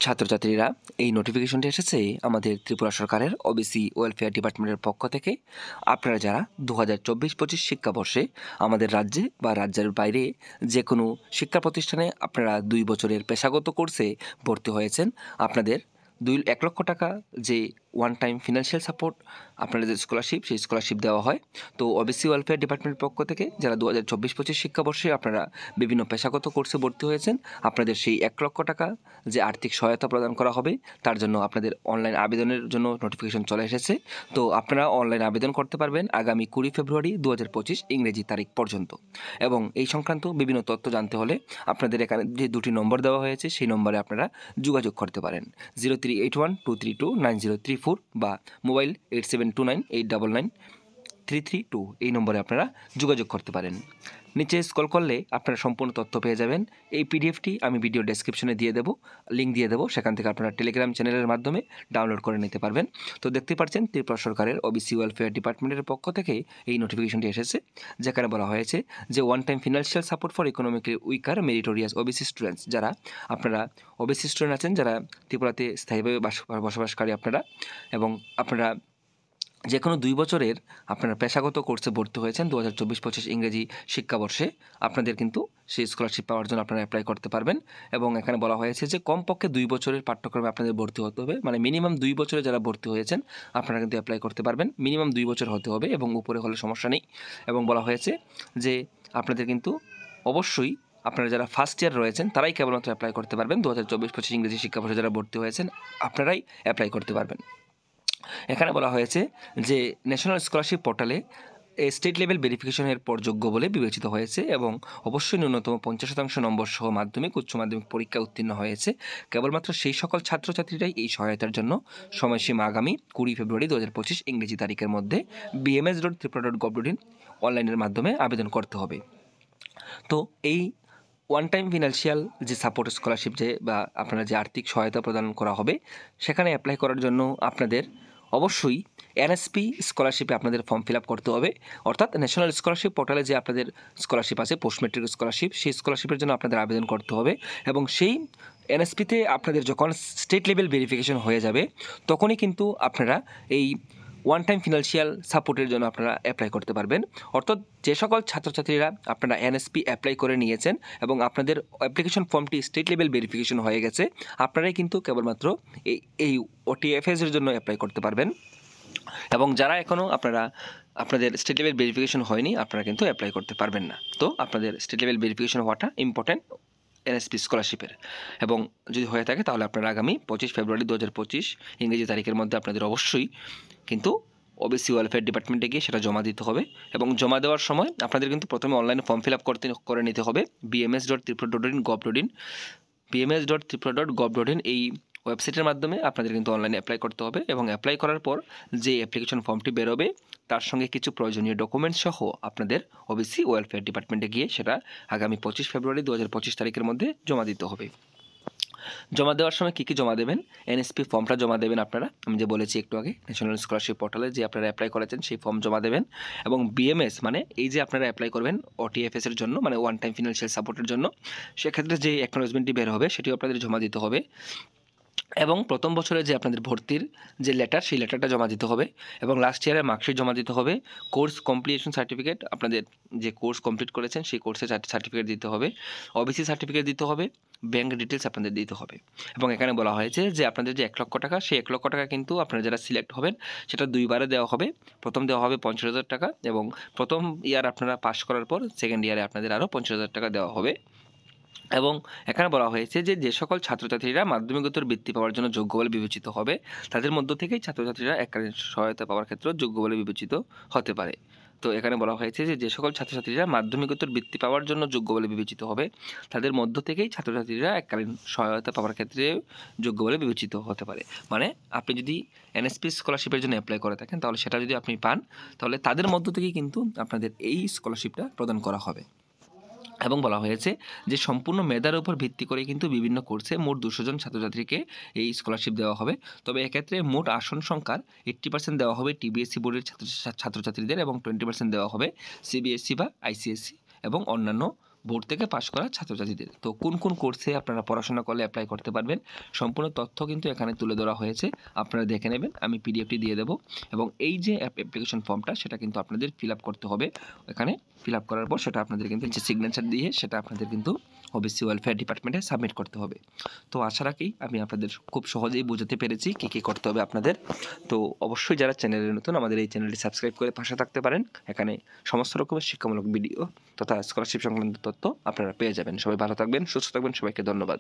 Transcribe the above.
ছাত্রছাত্রীরা, এই নোটিফিকেশনটি এসেছে আমাদের ত্রিপুরা সরকারের ওবিসি ওয়েলফেয়ার ডিপার্টমেন্টের পক্ষ থেকে। আপনারা যারা 2024-25 শিক্ষাবর্ষে আমাদের রাজ্যে বা রাজ্যের বাইরে যে কোনো শিক্ষা প্রতিষ্ঠানে আপনারা 2 বছরের পেশাগত কোর্সে ভর্তি হয়েছেন, আপনাদের 1 লক্ষ টাকা যে ওয়ান টাইম ফিনান্সিয়াল সাপোর্ট, আপনাদের যে স্কলারশিপ, সেই স্কলারশিপ দেওয়া হয়। তো ওবিসি ওয়েলফেয়ার ডিপার্টমেন্টের পক্ষ থেকে যারা 2024-25 শিক্ষাবর্ষে আপনারা বিভিন্ন পেশাগত কোর্সে ভর্তি হয়েছেন, আপনাদের সেই 1 লক্ষ টাকা যে আর্থিক সহায়তা প্রদান করা হবে, তার জন্য আপনাদের অনলাইন আবেদনের জন্য নোটিফিকেশন চলে এসেছে। তো আপনারা অনলাইন আবেদন করতে পারবেন আগামী 20 ফেব্রুয়ারি 2025 ইংরেজি তারিখ পর্যন্ত। এবং এই সংক্রান্ত বিভিন্ন তথ্য জানতে হলে আপনাদের এখানে যে 2টি নম্বর দেওয়া হয়েছে, সেই নম্বরে আপনারা যোগাযোগ করতে পারেন। 0381-232-9034 বা মোবাইল 8729899332 এই নম্বরে আপনারা যোগাযোগ করতে পারেন। নিচে স্ক্রল করলে আপনারা সম্পূর্ণ তথ্য পেয়ে যাবেন। এই পিডিএফটি আমি ভিডিও ডেসক্রিপশনে দিয়ে দেবো, লিঙ্ক দিয়ে দেবো, সেখান থেকে আপনারা টেলিগ্রাম চ্যানেলের মাধ্যমে ডাউনলোড করে নিতে পারবেন। তো দেখতে পাচ্ছেন ত্রিপুরা সরকারের ওবিসি ওয়েলফেয়ার ডিপার্টমেন্টের পক্ষ থেকে এই নোটিফিকেশনটি এসেছে, যেখানে বলা হয়েছে যে one time financial support for economically weaker meritorious OBC students. যারা আপনারা ওবিসি স্টুডেন্ট আছেন, যারা ত্রিপুরাতে স্থায়ীভাবে বসবাসকারী আপনারা, এবং আপনারা যে কোনো 2 বছরের আপনারা পেশাগত কোর্সে ভর্তি হয়েছেন 2024-25 ইংরেজি শিক্ষাবর্ষে, আপনাদের কিন্তু সেই স্কলারশিপ পাওয়ার জন্য আপনারা অ্যাপ্লাই করতে পারবেন। এবং এখানে বলা হয়েছে যে কমপক্ষে 2 বছরের পাঠ্যক্রমে আপনাদের ভর্তি হতে হবে, মানে মিনিমাম 2 বছরে যারা ভর্তি হয়েছেন আপনারা কিন্তু অ্যাপ্লাই করতে পারবেন। মিনিমাম 2 বছর হতে হবে এবং উপরে হলে সমস্যা নেই। এবং বলা হয়েছে যে আপনাদের কিন্তু অবশ্যই আপনারা যারা ফার্স্ট ইয়ার রয়েছেন তারাই কেবলমাত্র অ্যাপ্লাই করতে পারবেন। 2024-25 ইংরেজি শিক্ষাবর্ষে যারা ভর্তি হয়েছেন আপনারাই অ্যাপ্লাই করতে পারবেন। এখানে বলা হয়েছে যে ন্যাশনাল স্কলারশিপ পোর্টালে স্টেট লেভেল ভেরিফিকেশনের পর যোগ্য বলে বিবেচিত হয়েছে এবং অবশ্যই ন্যূনতম 50% নম্বর সহ মাধ্যমিক উচ্চ মাধ্যমিক পরীক্ষা উত্তীর্ণ হয়েছে। কেবলমাত্র সেই সকল ছাত্রছাত্রীরাই এই সহায়তার জন্য সময়সীমা আগামী 20 ফেব্রুয়ারি 2025 ইংরেজি তারিখের মধ্যে bms.tripura.gov.in অনলাইনের মাধ্যমে আবেদন করতে হবে। তো এই ওয়ান টাইম ফিনান্সিয়াল যে সাপোর্ট স্কলারশিপ যে বা আপনারা যে আর্থিক সহায়তা প্রদান করা হবে, সেখানে অ্যাপ্লাই করার জন্য আপনাদের অবশ্যই এনএসপি স্কলারশিপে আপনাদের ফর্ম ফিল আপ করতে হবে। অর্থাৎ ন্যাশনাল স্কলারশিপ পোর্টালে যে আপনাদের স্কলারশিপ আছে, পোস্ট ম্যাট্রিক স্কলারশিপ, সেই স্কলারশিপের জন্য আপনাদের আবেদন করতে হবে। এবং সেই এনএসপিতে আপনাদের যখন স্টেট লেভেল ভেরিফিকেশন হয়ে যাবে, তখনই কিন্তু আপনারা এই ওয়ান টাইম ফিনান্সিয়াল সাপোর্টের জন্য আপনারা অ্যাপ্লাই করতে পারবেন। অর্থাৎ যে সকল ছাত্রছাত্রীরা আপনারা এনএসপি অ্যাপ্লাই করে নিয়েছেন এবং আপনাদের অ্যাপ্লিকেশন ফর্মটি স্টেট লেভেল ভেরিফিকেশন হয়ে গেছে, আপনারাই কিন্তু কেবলমাত্র এই ওটিএফএস এর জন্য অ্যাপ্লাই করতে পারবেন। এবং যারা এখনও আপনাদের স্টেট লেভেল ভেরিফিকেশন হয়নি, আপনারা কিন্তু অ্যাপ্লাই করতে পারবেন না। তো আপনাদের স্টেট লেভেল ভেরিফিকেশন হওয়াটা ইম্পর্ট্যান্ট এনএসপি স্কলারশিপের। এবং যদি হয়ে থাকে তাহলে আপনারা আগামী 25 ফেব্রুয়ারি 2025 ইংরেজি তারিখের মধ্যে আপনাদের অবশ্যই কিন্তু ওবিসি ওয়েলফেয়ার ডিপার্টমেন্টে গিয়ে সেটা জমা দিতে হবে। এবং জমা দেওয়ার সময় আপনাদের কিন্তু প্রথমে অনলাইনে ফর্ম ফিল আপ করে নিতে হবে bms.tripura.gov.in bms.tripura.gov.in এই ওয়েবসাইটের মাধ্যমে আপনাদের কিন্তু অনলাইনে অ্যাপ্লাই করতে হবে। এবং অ্যাপ্লাই করার পর যে অ্যাপ্লিকেশন ফর্মটি বেরোবে, তার সঙ্গে কিছু প্রয়োজনীয় ডকুমেন্টস সহ আপনাদের ওবিসি ওয়েলফেয়ার ডিপার্টমেন্টে গিয়ে সেটা আগামী 25 ফেব্রুয়ারি 2025 তারিখের মধ্যে জমা দিতে হবে। জমা দেওয়ার সময় কী কী জমা দেবেন? এনএসপি ফর্মটা জমা দেবেন আপনারা, আমি যে বলেছি একটু আগে, ন্যাশনাল স্কলারশিপ পোর্টালে যে আপনারা অ্যাপ্লাই করেছেন সেই ফর্ম জমা দেবেন। এবং বিএমএস মানে এই যে আপনারা অ্যাপ্লাই করবেন ওটিএফএস এর জন্য, মানে ওয়ান টাইম ফিনান্সিয়াল সাপোর্টের জন্য, সেক্ষেত্রে যে অ্যাকনোলেজমেন্টটি বের হবে সেটিও আপনাদের জমা দিতে হবে। এবং প্রথম বছরে যে আপনাদের ভর্তির যে লেটার, সেই লেটারটা জমা দিতে হবে। এবং লাস্ট ইয়ারের মার্কশিট জমা দিতে হবে। কোর্স কমপ্লিটেশন সার্টিফিকেট, আপনাদের যে কোর্স কমপ্লিট করেছেন সেই কোর্সের সার্টিফিকেট দিতে হবে। ওবিসি সার্টিফিকেট দিতে হবে। ব্যাঙ্ক ডিটেলস আপনাদের দিতে হবে। এবং এখানে বলা হয়েছে যে আপনাদের যে 1 লক্ষ টাকা, সেই 1 লক্ষ টাকা কিন্তু আপনারা যারা সিলেক্ট হবেন সেটা 2 বারে দেওয়া হবে। প্রথম দেওয়া হবে 50,000 টাকা, এবং প্রথম ইয়ার আপনারা পাস করার পর সেকেন্ড ইয়ারে আপনাদের আরও 50,000 টাকা দেওয়া হবে। এবং এখানে বলা হয়েছে যে যে সকল ছাত্রছাত্রীরা মাধ্যমিকোত্তর বৃত্তি পাওয়ার জন্য যোগ্য বলে বিবেচিত হবে, তাদের মধ্য থেকেই ছাত্রছাত্রীরা এককালীন সহায়তা পাওয়ার ক্ষেত্রে যোগ্য বলে বিবেচিত হতে পারে। তো এখানে বলা হয়েছে যে যে সকল ছাত্রছাত্রীরা মাধ্যমিকোত্তর বৃত্তি পাওয়ার জন্য যোগ্য বলে বিবেচিত হবে, তাদের মধ্য থেকেই ছাত্রছাত্রীরা এককালীন সহায়তা পাওয়ার ক্ষেত্রে যোগ্য বলে বিবেচিত হতে পারে। মানে আপনি যদি এনএসপি স্কলারশিপের জন্য অ্যাপ্লাই করে থাকেন, তাহলে সেটা যদি আপনি পান, তাহলে তাদের মধ্য থেকেই কিন্তু আপনাদের এই স্কলারশিপটা প্রদান করা হবে। এবং বলা হয়েছে যে সম্পূর্ণ মেধার উপর ভিত্তি করে কিন্তু বিভিন্ন কোর্সে মোট 200 জন ছাত্রছাত্রীকে এই স্কলারশিপ দেওয়া হবে। তবে এক্ষেত্রে মোট আসন সংখ্যার 80% দেওয়া হবে টিবিএসসি বোর্ডের ছাত্রছাত্রীদের এবং 20% দেওয়া হবে সিবিএসসি বা আইসিএসসি এবং অন্যান্য বোর্ড থেকে পাশ করা ছাত্রছাত্রীদের। তো কোন কোন কোর্সে আপনারা পড়াশোনা করলে অ্যাপ্লাই করতে পারবেন সম্পূর্ণ তথ্য কিন্তু এখানে তুলে ধরা হয়েছে, আপনারা দেখে নেবেন। আমি পিডিএফটি দিয়ে দেবো এবং এই যে অ্যাপ্লিকেশন ফর্মটা সেটা কিন্তু আপনাদের ফিল আপ করতে হবে। এখানে ফিল আপ করার পর সেটা আপনাদের কিন্তু যে সিগনেচার দিয়ে সেটা আপনাদের কিন্তু ওবিসি ওয়েলফেয়ার ডিপার্টমেন্টে সাবমিট করতে হবে। তো আশা রাখি আমি আপনাদের খুব সহজেই বোঝাতে পেরেছি কী কী করতে হবে আপনাদের। তো অবশ্যই যারা চ্যানেলে নতুন আমাদের এই চ্যানেলটি সাবস্ক্রাইব করে পাশে থাকতে পারেন। এখানে সমস্ত রকমের শিক্ষামূলক ভিডিও তথা স্কলারশিপ সংক্রান্ত তথ্য আপনারা পেয়ে যাবেন। সবাই ভালো থাকবেন, সুস্থ থাকবেন, সবাইকে ধন্যবাদ।